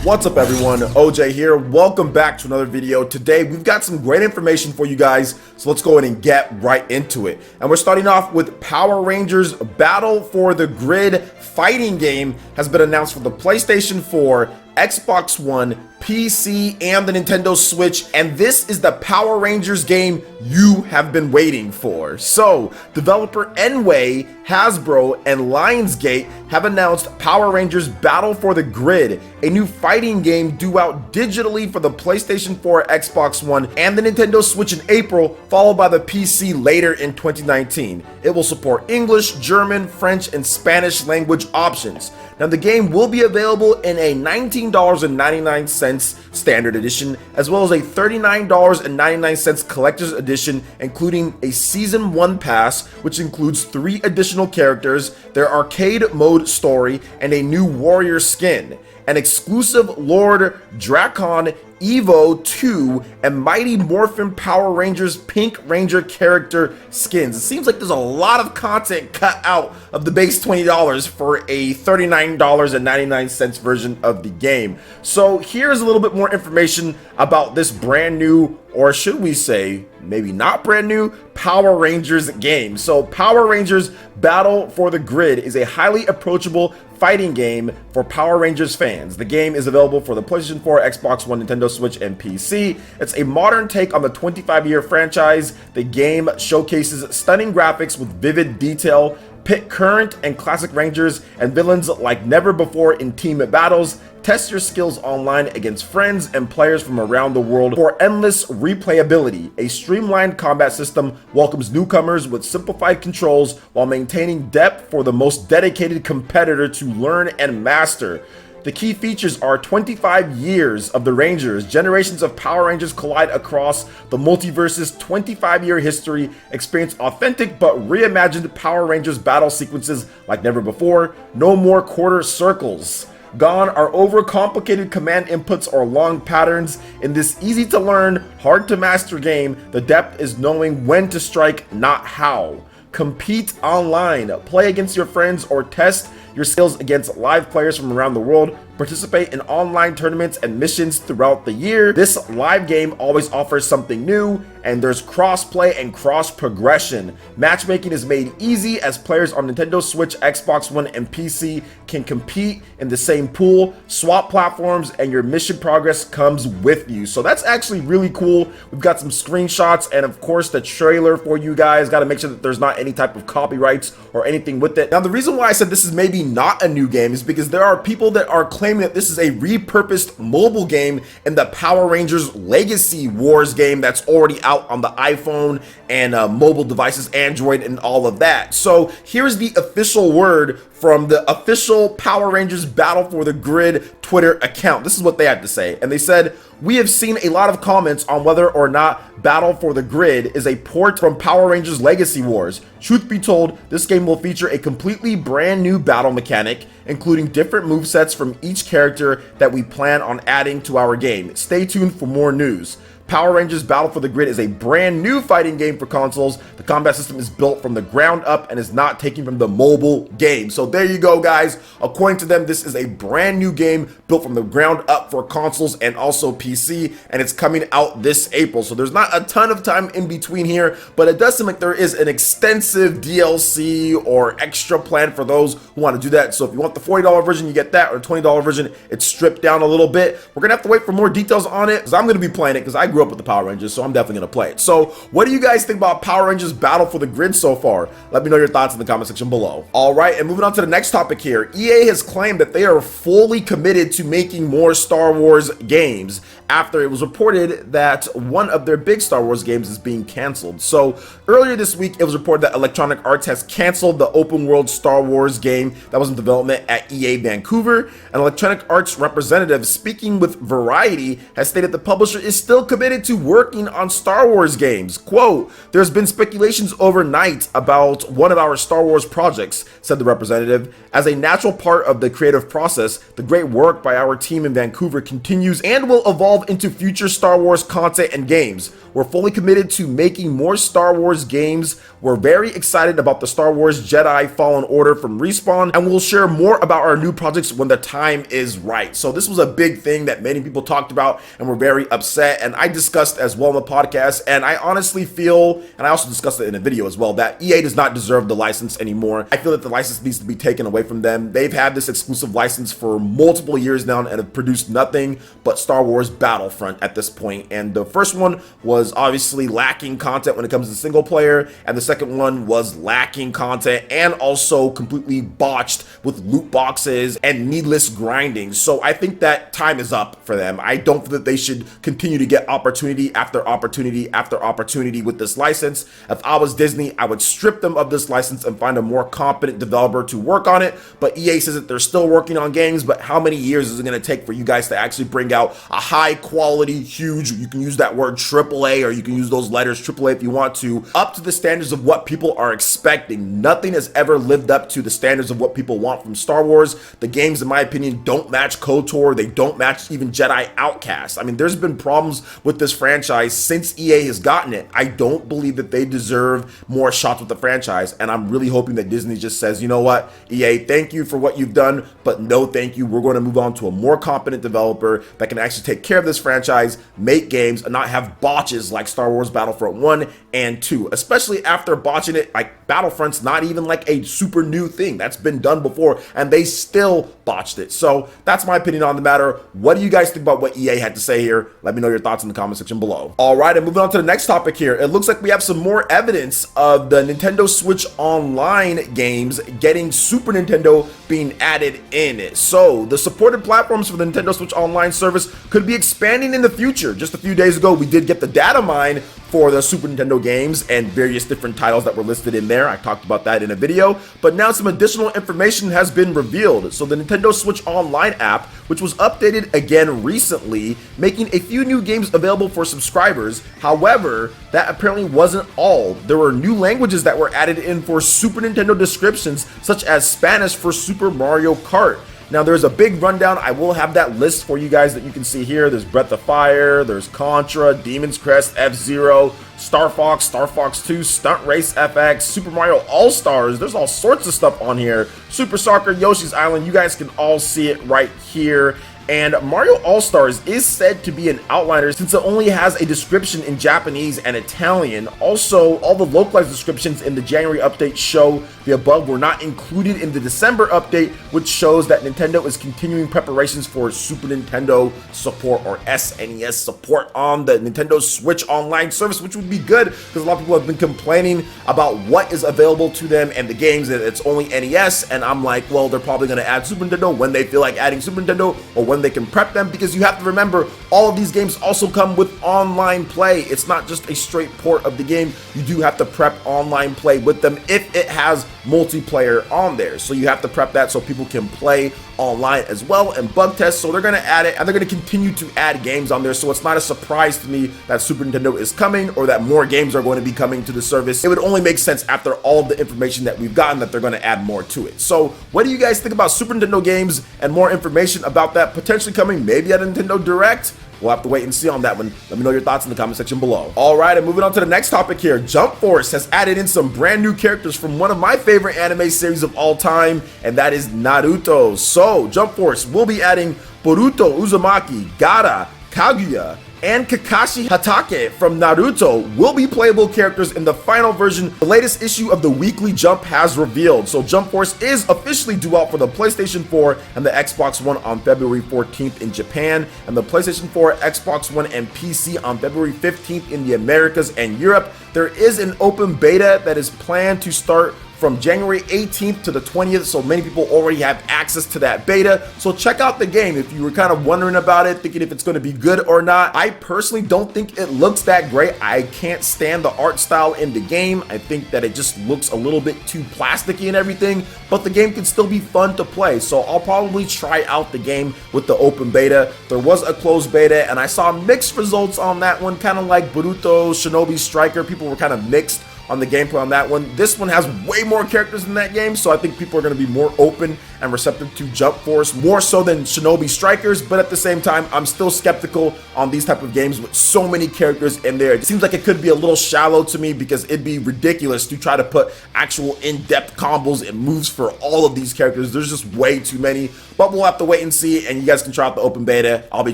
What's up everyone, OJ here. Welcome back to another video. Today we've got some great information for you guys, so let's go ahead and get right into it. And we're starting off with Power Rangers Battle for the Grid fighting game has been announced for the PlayStation 4, Xbox One, PC, and the Nintendo Switch, and this is the Power Rangers game you have been waiting for. So, developer NewZ, Hasbro, and Lionsgate have announced Power Rangers Battle for the Grid, a new fighting game due out digitally for the PlayStation 4, Xbox One, and the Nintendo Switch in April, followed by the PC later in 2019. It will support English, German, French, and Spanish language options. Now, the game will be available in a $19.99 standard edition, as well as a $39.99 collector's edition, including a Season 1 pass, which includes 3 additional characters, their arcade mode story, and a new warrior skin. An exclusive Lord Dracon Evo 2 and Mighty Morphin Power Rangers Pink Ranger character skins. It seems like there's a lot of content cut out of the base $20 for a $39.99 version of the game. So here's a little bit more information about this brand new, or should we say maybe not brand new, Power Rangers game. So Power Rangers Battle for the Grid is a highly approachable fighting game for Power Rangers fans. The game is available for the PlayStation 4, Xbox One, Nintendo Switch, and PC. It's a modern take on the 25-year franchise. The game showcases stunning graphics with vivid detail, pit current and classic Rangers and villains like never before in team battles. Test your skills online against friends and players from around the world for endless replayability. A streamlined combat system welcomes newcomers with simplified controls while maintaining depth for the most dedicated competitor to learn and master. The key features are 25 years of the Rangers, generations of Power Rangers collide across the multiverse's 25-year history, experience authentic but reimagined Power Rangers battle sequences like never before, no more quarter circles. Gone are overcomplicated command inputs or long patterns. In this easy to learn, hard to master game, the depth is knowing when to strike, not how. Compete online, play against your friends or test your skills against live players from around the world. Participate in online tournaments and missions throughout the year. This live game always offers something new, and there's cross-play and cross-progression. Matchmaking is made easy as players on Nintendo Switch, Xbox One, and PC can compete in the same pool, swap platforms, and your mission progress comes with you. So that's actually really cool. We've got some screenshots and of course the trailer for you guys. Got to make sure that there's not any type of copyrights or anything with it. Now, the reason why I said this is maybe not a new game is because there are people that are claiming that this is a repurposed mobile game in the Power Rangers Legacy Wars game that's already out on the iPhone and mobile devices, Android, and all of that. So here's the official word from the official Power Rangers Battle for the Grid Twitter account. This is what they had to say. And they said, "We have seen a lot of comments on whether or not Battle for the Grid is a port from Power Rangers Legacy Wars. Truth be told, this game will feature a completely brand new battle mechanic, including different movesets from each character that we plan on adding to our game. Stay tuned for more news." Power Rangers Battle for the Grid is a brand new fighting game for consoles. The combat system is built from the ground up and is not taken from the mobile game. So there you go, guys. According to them, this is a brand new game built from the ground up for consoles and also PC, and it's coming out this April. So there's not a ton of time in between here, but it does seem like there is an extensive DLC or extra plan for those who want to do that. So if you want the $40 version, you get that, or the $20 version, it's stripped down a little bit. We're gonna have to wait for more details on it because I'm gonna be playing it because I grew up with the Power Rangers, so I'm definitely gonna play it. So what do you guys think about Power Rangers Battle for the Grid so far? Let me know your thoughts in the comment section below. All right, and moving on to the next topic here. EA has claimed that they are fully committed to making more Star Wars games after it was reported that one of their big Star Wars games is being canceled. So earlier this week, it was reported that Electronic Arts has canceled the open world Star Wars game that was in development at EA Vancouver. An Electronic Arts representative speaking with Variety has stated the publisher is still committed committed to working on Star Wars games. Quote, "There's been speculations overnight about one of our Star Wars projects," said the representative. "As a natural part of the creative process, the great work by our team in Vancouver continues and will evolve into future Star Wars content and games. We're fully committed to making more Star Wars games. We're very excited about the Star Wars Jedi Fallen Order from Respawn, and we'll share more about our new projects when the time is right." So this was a big thing that many people talked about and were very upset, and I discussed as well in the podcast, and I honestly feel, and I also discussed it in a video as well, that EA does not deserve the license anymore. I feel that the license needs to be taken away from them. They've had this exclusive license for multiple years now and have produced nothing but Star Wars Battlefront at this point, and the first one was obviously lacking content when it comes to single player, and the second one was lacking content and also completely botched with loot boxes and needless grinding. So I think that time is up for them. I don't think that they should continue to get opportunity after opportunity after opportunity with this license. If I was Disney, I would strip them of this license and find a more competent developer to work on it. But EA says that they're still working on games, but how many years is it going to take for you guys to actually bring out a high quality, huge, you can use that word AAA, or you can use those letters AAA if you want to, up to the standards of what people are expecting? Nothing has ever lived up to the standards of what people want from Star Wars. The games, in my opinion, don't match KOTOR. They don't match even Jedi Outcast. I mean, there's been problems with this franchise since EA has gotten it. I don't believe that they deserve more shots with the franchise, and I'm really hoping that Disney just says, you know what, EA, thank you for what you've done, but no thank you. We're going to move on to a more competent developer that can actually take care of this franchise, make games, and not have botches like Star Wars Battlefront 1 and 2, especially after botching it. Like, Battlefront's not even like a super new thing. That's been done before, and they still botched it. So that's my opinion on the matter. What do you guys think about what EA had to say here? Let me know your thoughts in the comment section below. All right, and moving on to the next topic here. It looks like we have some more evidence of the Nintendo Switch Online games getting Super Nintendo being added in. So the supported platforms for the Nintendo Switch Online service could be expanding in the future. Just a few days ago, we did get the data mine for the Super Nintendo games and various different titles that were listed in there. I talked about that in a video, but now some additional information has been revealed. So the Nintendo Switch Online app, which was updated again recently, making a few new games available for subscribers. However, that apparently wasn't all. There were new languages that were added in for Super Nintendo descriptions, such as Spanish for Super Mario Kart. Now, there's a big rundown. I will have that list for you guys that you can see here. There's Breath of Fire, there's Contra, Demon's Crest, F-Zero, Star Fox, Star Fox 2, Stunt Race FX, Super Mario All-Stars. There's all sorts of stuff on here. Super Soccer, Yoshi's Island. You guys can all see it right here. And Mario All-Stars is said to be an outliner since it only has a description in Japanese and Italian. Also, all the localized descriptions in the January update show the above were not included in the December update, which shows that Nintendo is continuing preparations for Super Nintendo support, or SNES support, on the Nintendo Switch Online service, which would be good because a lot of people have been complaining about what is available to them and the games that it's only NES, and I'm like, well, they're probably going to add Super Nintendo when they feel like adding Super Nintendo, or when they can prep them, because you have to remember, all of these games also come with online play. It's not just a straight port of the game. You do have to prep online play with them if it has multiplayer on there. So you have to prep that so people can play online as well and bug test. So they're going to add it, and they're going to continue to add games on there. So it's not a surprise to me that Super Nintendo is coming, or that more games are going to be coming to the service. It would only make sense after all of the information that we've gotten that they're going to add more to it. So what do you guys think about Super Nintendo games and more information about that potentially coming maybe at a Nintendo Direct? We'll have to wait and see on that one. Let me know your thoughts in the comment section below. All right, and moving on to the next topic here. Jump Force has added in some brand new characters from one of my favorite anime series of all time, and that is Naruto. So Jump Force will be adding Boruto Uzumaki, Gaara, Kaguya, and Kakashi Hatake from Naruto will be playable characters in the final version the latest issue of the Weekly Jump has revealed. So Jump Force is officially due out for the PlayStation 4 and the Xbox One on February 14th in Japan, and the PlayStation 4, Xbox One, and PC on February 15th in the Americas and Europe. There is an open beta that is planned to start from January 18th to the 20th, so many people already have access to that beta. So check out the game if you were kind of wondering about it, thinking if it's going to be good or not. I personally don't think it looks that great. I can't stand the art style in the game. I think that it just looks a little bit too plasticky and everything, but the game can still be fun to play. So I'll probably try out the game with the open beta. There was a closed beta and I saw mixed results on that one, kind of like Naruto, Shinobi Striker. People were kind of mixed on the gameplay on that one. This one has way more characters in that game, so I think people are going to be more open and receptive to Jump Force, more so than Shinobi Strikers, but at the same time, I'm still skeptical on these type of games with so many characters in there. It seems like it could be a little shallow to me because it'd be ridiculous to try to put actual in-depth combos and moves for all of these characters. There's just way too many, but we'll have to wait and see, and you guys can try out the open beta. I'll be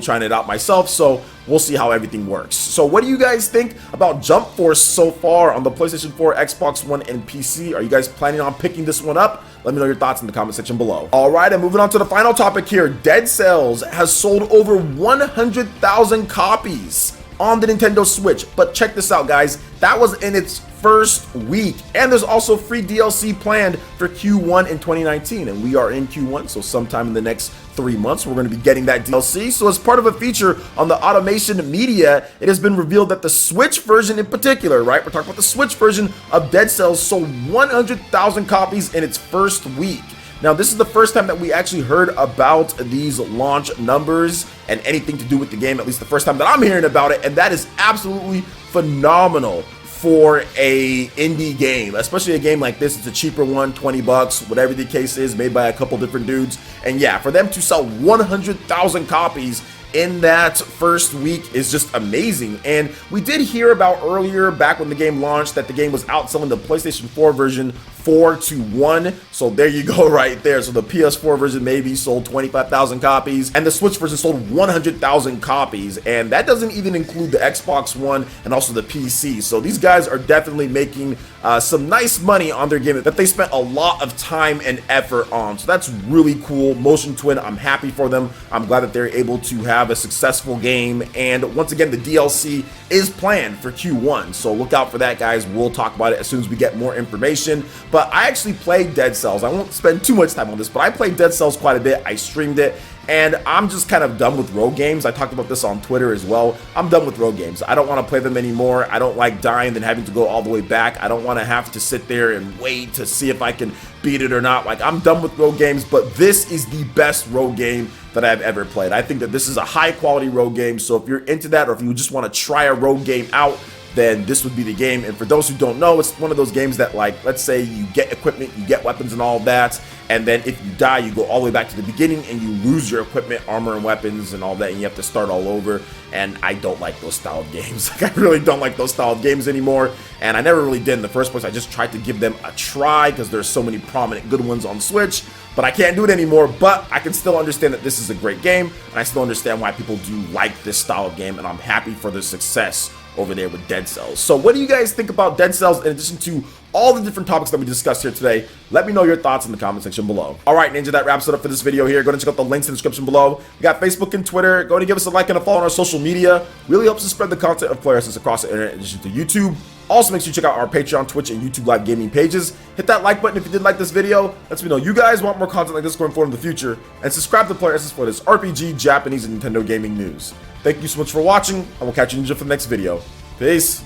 trying it out myself, so we'll see how everything works. So what do you guys think about Jump Force so far on the PlayStation 4, Xbox One, and PC? Are you guys planning on picking this one up? Let me know your thoughts in the comment section below. All right, and moving on to the final topic here. Dead Cells has sold over 100,000 copies on the Nintendo Switch. But check this out, guys. That was in its first week, and there's also free DLC planned for Q1 in 2019, and we are in Q1, so sometime in the next 3 months we're going to be getting that DLC. So as part of a feature on the Automation Media, it has been revealed that the Switch version in particular, right, we're talking about the Switch version of Dead Cells, sold 100,000 copies in its first week. Now, this is the first time that we actually heard about these launch numbers and anything to do with the game, at least the first time that I'm hearing about it, and that is absolutely phenomenal for a indie game, especially a game like this. It's a cheaper one, 20 bucks, whatever the case is, made by a couple different dudes. And yeah, for them to sell 100,000 copies in that first week is just amazing. And we did hear about earlier, back when the game launched, that the game was outselling the PlayStation 4 version 4-1. So there you go right there. So the PS4 version maybe sold 25,000 copies and the Switch version sold 100,000 copies, and that doesn't even include the Xbox One and also the PC. So these guys are definitely making some nice money on their game that they spent a lot of time and effort on. So that's really cool. Motion Twin, I'm happy for them. I'm glad that they're able to have a successful game, and once again, the DLC is planned for Q1, so look out for that, guys. We'll talk about it as soon as we get more information. But I actually played Dead Cells. I won't spend too much time on this, but I played Dead Cells quite a bit. I streamed it, and I'm just kind of done with rogue games. I talked about this on Twitter as well. I'm done with rogue games. I don't want to play them anymore. I don't like dying and having to go all the way back. I don't want to have to sit there and wait to see if I can beat it or not. Like, I'm done with rogue games, but this is the best rogue game that I've ever played. I think that this is a high quality rogue game, so if you're into that, or if you just want to try a rogue game out, then this would be the game. And for those who don't know, it's one of those games that, like, let's say you get equipment, you get weapons and all that, and then if you die, you go all the way back to the beginning and you lose your equipment, armor, and weapons and all that, and you have to start all over. And I don't like those style of games. Like, I really don't like those style of games anymore, and I never really did in the first place. I just tried to give them a try because there's so many prominent good ones on Switch, but I can't do it anymore. But I can still understand that this is a great game, and I still understand why people do like this style of game, and I'm happy for the success over there with Dead Cells. So what do you guys think about Dead Cells in addition to all the different topics that we discussed here today? Let me know your thoughts in the comment section below. All right, Ninja, that wraps it up for this video here. Go and check out the links in the description below. We got Facebook and Twitter. Go and give us a like and a follow on our social media. Really helps us spread the content of PlayerEssence across the internet in addition to YouTube. Also, make sure you check out our Patreon, Twitch, and YouTube live gaming pages. Hit that like button if you did like this video. Lets me know you guys want more content like this going forward in the future. And subscribe to PlayerEssence for this RPG, Japanese, and Nintendo gaming news. Thank you so much for watching, and we'll catch you, Ninja, for the next video. Peace.